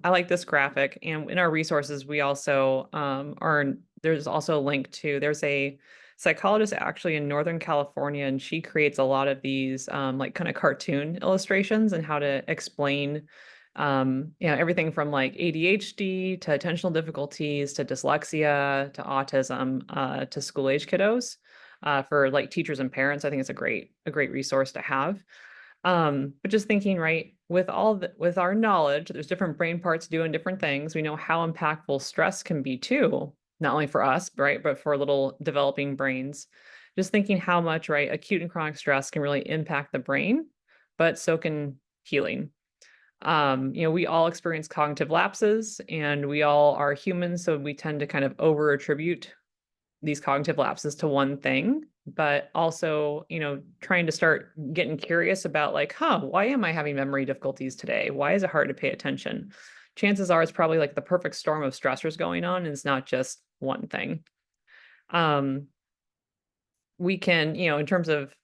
I like this graphic, and in our resources, we also there's also a link to, there's a psychologist actually in Northern California, and she creates a lot of these like kind of cartoon illustrations and how to explain everything from like ADHD to attentional difficulties to dyslexia to autism to school age kiddos for like teachers and parents. I think it's a great resource to have. But just thinking, right, with our knowledge, there's different brain parts doing different things. We know how impactful stress can be too, not only for us, right, but for little developing brains. Just thinking how much, right, acute and chronic stress can really impact the brain, but so can healing. We all experience cognitive lapses and we all are humans, so we tend to kind of over attribute these cognitive lapses to one thing, but also, trying to start getting curious about like, why am I having memory difficulties today? Why is it hard to pay attention? Chances are it's probably like the perfect storm of stressors going on, and it's not just one thing. Um, we can, in terms of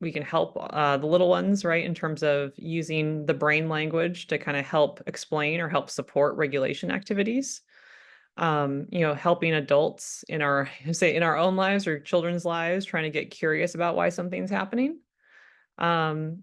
we can help the little ones, right, in terms of using the brain language to kind of help explain or help support regulation activities. Helping adults in our say in our own lives or children's lives, trying to get curious about why something's happening. And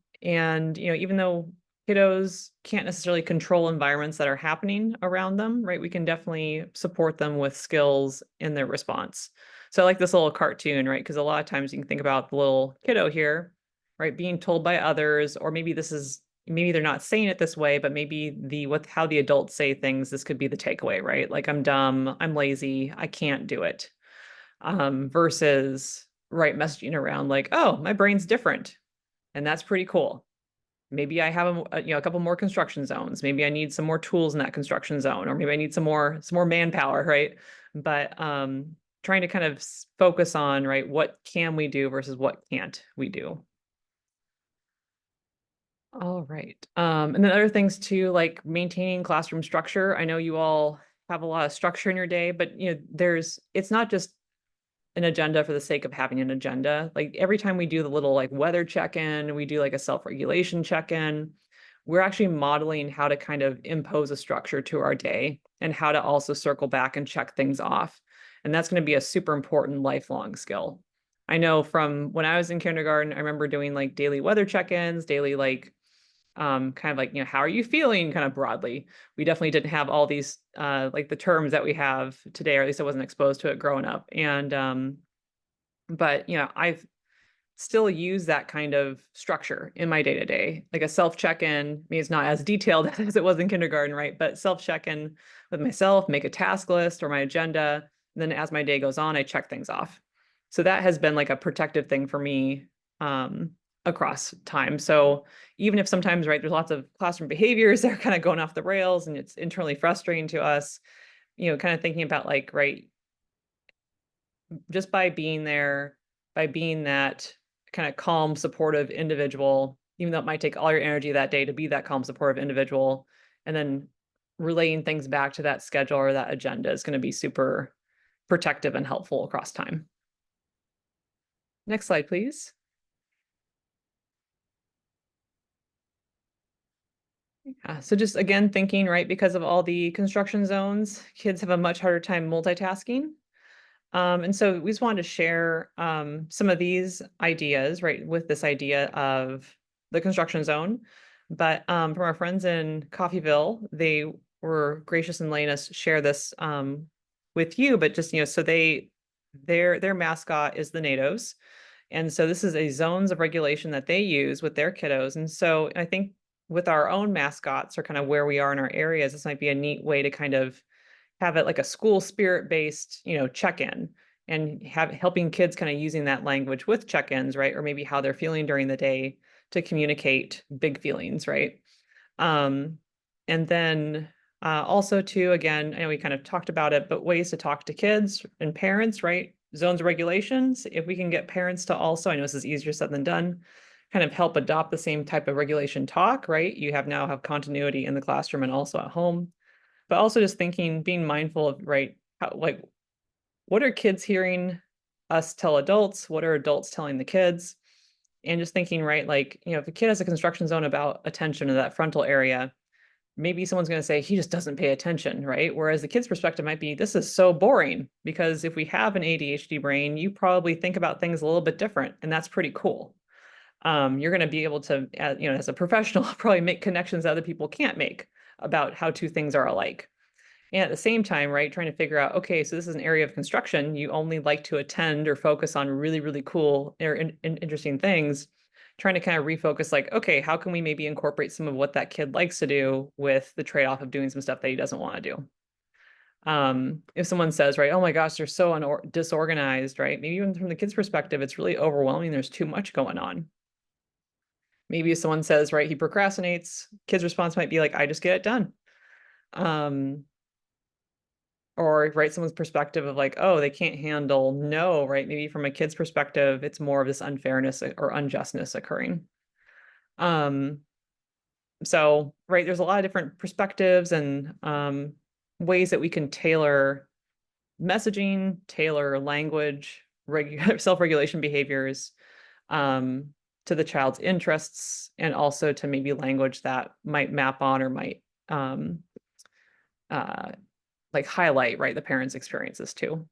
even though kiddos can't necessarily control environments that are happening around them, right? We can definitely support them with skills in their response. So I like this little cartoon, right? Because a lot of times you can think about the little kiddo here, right, being told by others, or maybe they're not saying it this way, but maybe with how the adults say things, this could be the takeaway, right? Like, I'm dumb, I'm lazy, I can't do it. Versus right messaging around like, oh, my brain's different, and that's pretty cool. Maybe I have a couple more construction zones. Maybe I need some more tools in that construction zone, or maybe I need some more manpower, right? But trying to kind of focus on, right, what can we do versus what can't we do. All right. And then other things too, like maintaining classroom structure. I know you all have a lot of structure in your day, but it's not just an agenda for the sake of having an agenda. Like every time we do the little like weather check-in, we do like a self-regulation check-in, we're actually modeling how to kind of impose a structure to our day and how to also circle back and check things off. And that's going to be a super important lifelong skill. I know from when I was in kindergarten, I remember doing like daily weather check-ins, daily like kind of like, how are you feeling kind of broadly. We definitely didn't have all these like the terms that we have today, or at least I wasn't exposed to it growing up. And but I've still used that kind of structure in my day-to-day, like a self check-in. I mean, it's not as detailed as it was in kindergarten, right? But self check-in with myself, make a task list or my agenda, and then as my day goes on, I check things off. So that has been like a protective thing for me across time. So even if sometimes, right, there's lots of classroom behaviors that are kind of going off the rails and it's internally frustrating to us, kind of thinking about like, right, just by being there, by being that kind of calm, supportive individual, even though it might take all your energy that day to be that calm, supportive individual, and then relaying things back to that schedule or that agenda is going to be super protective and helpful across time. Next slide, please. So just again, thinking, right, because of all the construction zones, kids have a much harder time multitasking. And so we just wanted to share some of these ideas, right, with this idea of the construction zone. But from our friends in Coffeyville, they were gracious in letting us share this with you. But just, so their mascot is the NATOs. And so this is a zones of regulation that they use with their kiddos. And so I think with our own mascots or kind of where we are in our areas, this might be a neat way to kind of have it like a school spirit based, check-in, and helping kids kind of using that language with check-ins, right? Or maybe how they're feeling during the day to communicate big feelings, right? And then also too, again, I know we kind of talked about it, but ways to talk to kids and parents, right? Zones of regulations. If we can get parents to also, I know this is easier said than done, kind of help adopt the same type of regulation talk, right? You now have continuity in the classroom and also at home. But also just thinking, being mindful of, right, like, what are kids hearing us tell adults? What are adults telling the kids? And just thinking, right, like, if a kid has a construction zone about attention to that frontal area, maybe someone's going to say he just doesn't pay attention, right? Whereas the kid's perspective might be, this is so boring, because if we have an ADHD brain, you probably think about things a little bit different, and that's pretty cool. You're going to be able to, as a professional, probably make connections that other people can't make about how two things are alike. And at the same time, right, trying to figure out, okay, so this is an area of construction you only like to attend or focus on really, really cool or interesting things, trying to kind of refocus, like, okay, how can we maybe incorporate some of what that kid likes to do with the trade-off of doing some stuff that he doesn't want to do. If someone says, right, oh my gosh, they're so disorganized, right? Maybe even from the kid's perspective, it's really overwhelming. There's too much going on. Maybe if someone says, right, he procrastinates, kid's response might be like, I just get it done. Or right, someone's perspective of like, oh, they can't handle no, right? Maybe from a kid's perspective, it's more of this unfairness or unjustness occurring. So right, there's a lot of different perspectives and ways that we can tailor messaging, tailor language, self-regulation behaviors to the child's interests, and also to maybe language that might map on or might like highlight, right, the parents' experiences too.